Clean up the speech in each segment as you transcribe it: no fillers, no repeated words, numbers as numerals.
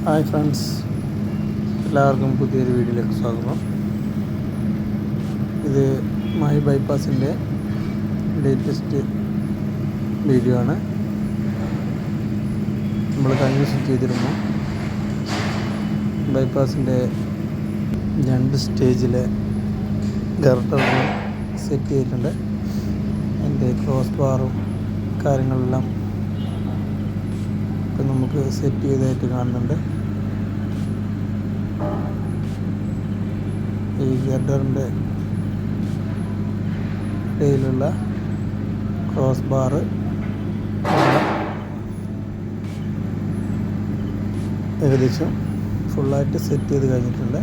Hi friends, എല്ലാവർക്കും പുതിയൊരു വീഡിയോയിലേക്ക് സ്വാഗതം. ഇത് മാഹി ബൈപ്പാസിൻ്റെ ലേറ്റസ്റ്റ് വീഡിയോ ആണ്. നമ്മൾ കഴിഞ്ഞ സെറ്റ് ചെയ്തിരുന്നു. ബൈപ്പാസിൻ്റെ 2 സ്റ്റേജിലെ ഗർഡറുകൾ സെറ്റ് ചെയ്തിട്ടുണ്ട്. അതിൻ്റെ ക്രോസ് ബാറും കാര്യങ്ങളെല്ലാം ഇപ്പം നമുക്ക് സെറ്റ് ചെയ്തായിട്ട് കാണുന്നുണ്ട്. ഈ ഗർഡറിൻ്റെ ഇടയിലുള്ള ക്രോസ് ബാറ് ഏകദേശം ഫുള്ളായിട്ട് സെറ്റ് ചെയ്ത് കഴിഞ്ഞിട്ടുണ്ട്.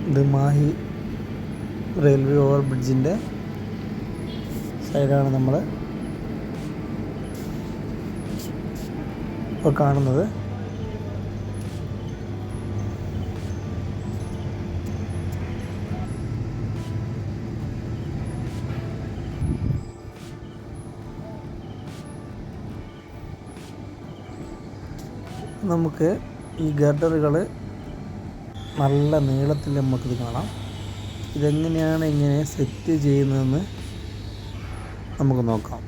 ഇത് മാഹി റെയിൽവേ ഓവർ ബ്രിഡ്ജിൻ്റെ സൈഡാണ് നമ്മൾ ഇപ്പോൾ കാണുന്നത്. നമുക്ക് ഈ ഗർഡറുകൾ നല്ല നീളത്തിൽ നമുക്കിത് കാണാം. ഇതെങ്ങനെയാണ് ഇങ്ങനെ സെറ്റ് ചെയ്യുന്നതെന്ന് നമുക്ക് നോക്കാം.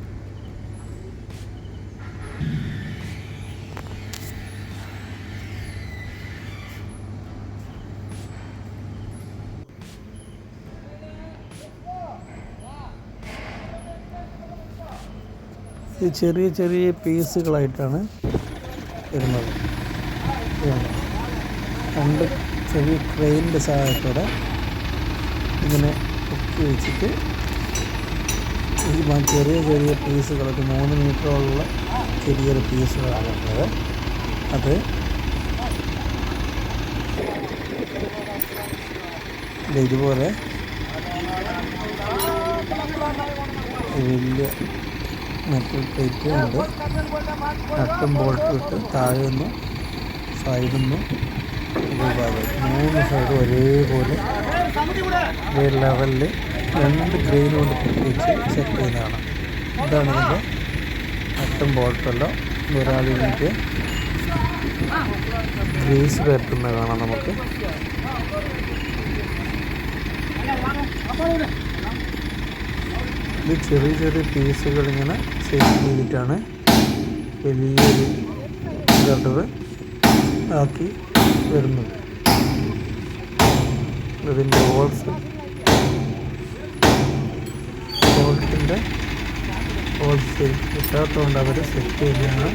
ഇത് ചെറിയ ചെറിയ പീസുകളായിട്ടാണ് വരുന്നത്. 2 ചെറിയ ക്രെയിനിൻ്റെ സഹായത്തോടെ ഇങ്ങനെ പൊക്കി വെച്ചിട്ട് ഈ ചെറിയ ചെറിയ പീസുകളൊക്കെ 3 മീറ്ററോളം ചെറിയൊരു പീസുകളാണ് വരുന്നത്. അത് ഇതുപോലെ വലിയ മെറ്റൽ പ്ലേറ്റ് ഉണ്ട്. നട്ടും ബോൾട്ടും ഇട്ട് താഴെ നിന്നും സൈഡിൽ നിന്നും ഭാഗം 3 സൈഡും ഒരേപോലെ ഒരേ ലെവലിൽ 2 ഗ്രെയിൻ കൊണ്ട് പൊട്ടിച്ച് സെറ്റ് ചെയ്യുന്നതാണ്. ഇതാണ് ഇതിൻ്റെ നട്ടും ബോൾട്ടെല്ലാം. ഒരാളിലേക്ക് ഗ്രീസ് പരത്തുന്നത് കാണാം നമുക്ക്. ഇത് ചെറിയ ചെറിയ പീസുകൾ ഇങ്ങനെ സെറ്റ് ചെയ്തിട്ടാണ് വലിയൊരു ഗർഡർ ആക്കി വരുന്നത്. ഇതിൻ്റെ ബോൾട്ടിൻ്റെ ഹോൾസ് കിട്ടാത്തതുകൊണ്ട് അവർ സെറ്റ് ചെയ്യുകയാണ്.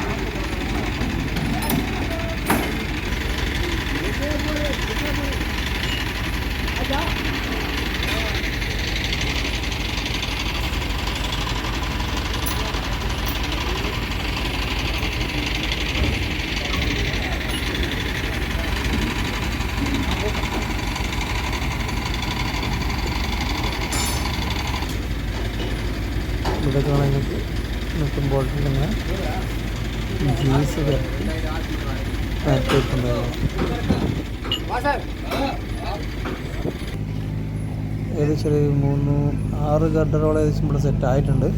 ഇവിടെ കാണാനായിട്ട് നട്ടും ബോൾട്ടിൽ ഇങ്ങനെ ഗ്രീസ് മാറ്റി വെക്കുന്നതാണ്. ഏകദേശം ഒരു 6 ഗർഡറോളം ഏകദേശം ഇവിടെ സെറ്റ് ആയിട്ടുണ്ട്.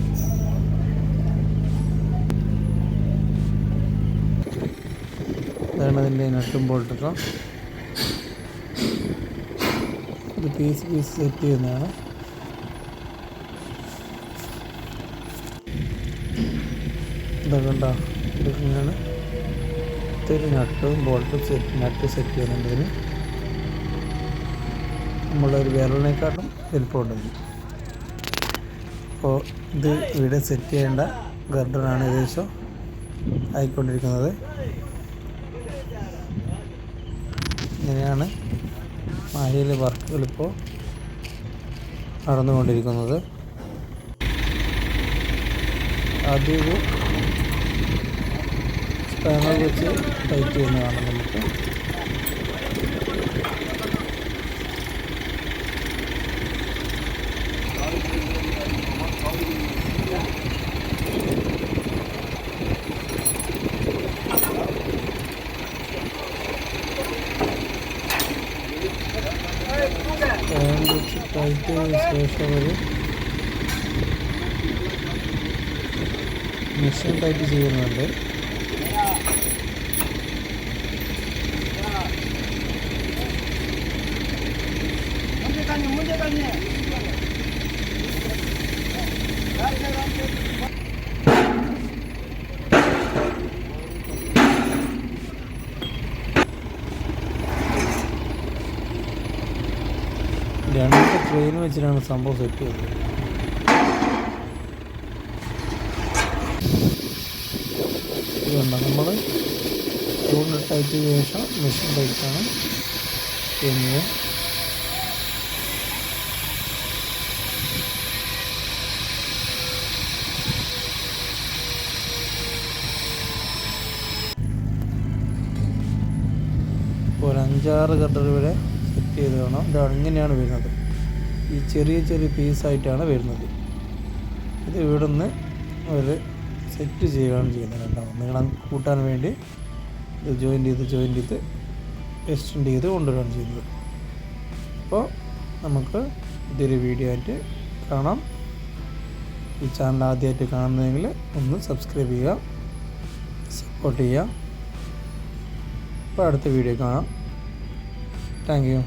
ഇതാണ് അതിൻ്റെ നട്ടും ബോൾട്ടൊക്കെ. ഇത് പീസ് സെറ്റ് ചെയ്യുന്നതാണ്. ഇതൊക്കെ ഉണ്ടോ, ഇതൊക്കെയാണ് ഇത്തിരി നട്ടും ബോൾട്ടും സെറ്റ് ചെയ്യുന്നുണ്ട്. ഇതിന് നമ്മളൊരു വിരലിനെക്കാട്ടും വലിപ്പമുണ്ട്. അപ്പോൾ ഇത് ഇവിടെ സെറ്റ് ചെയ്യേണ്ട ഗർഡറാണ് ഏകദേശം ആയിക്കൊണ്ടിരിക്കുന്നത്. ഇങ്ങനെയാണ് മാഹിയിലെ വർക്കുകൾ ഇപ്പോൾ നടന്നുകൊണ്ടിരിക്കുന്നത്. ആദ്യം ഒരു സ്പാനർ വെച്ച് ടൈറ്റ് ചെയ്യുന്നതാണ് നമുക്ക്. സ്പാനർ വെച്ച് ടൈറ്റ് ചെയ്ത ശേഷം ഒരു മെഷീൻ ടൈപ്പ് ചെയ്യുന്നുണ്ട്. രണ്ട് ട്രെയിൻ വെച്ചിട്ടാണ് സംഭവം സെറ്റ് ചെയ്തത്. ഇതുകൊണ്ട് നമ്മൾ ചൂണ്ടിട്ടയച്ച ശേഷം മെഷീൻ ടൈറ്റാണ് ചെയ്യുന്നത്. ഒരു 5-6 ഗഡർ വരെ സെറ്റ് ചെയ്ത് വേണം. ഇത് അങ്ങനെയാണ് വരുന്നത്. ഈ ചെറിയ ചെറിയ പീസായിട്ടാണ് വരുന്നത്. ഇത് ഇവിടെ നിന്ന് ഒരു സെറ്റ് ചെയ്യുകയാണ് ചെയ്യുന്നത്. രണ്ടാമത് നീളം കൂട്ടാൻ വേണ്ടി ഇത് ജോയിൻ്റ് ചെയ്ത് എക്സ്റ്റെൻഡ് ചെയ്ത് കൊണ്ടുവരികയാണ് ചെയ്യുന്നത്. അപ്പോൾ നമുക്ക് ഇതൊരു വീഡിയോ ആയിട്ട് കാണാം. ഈ ചാനൽ ആദ്യമായിട്ട് കാണുന്നതെങ്കിൽ ഒന്ന് സബ്സ്ക്രൈബ് ചെയ്യുക, സപ്പോർട്ട് ചെയ്യുക. അപ്പോൾ അടുത്ത വീഡിയോ കാണാം. Thank you.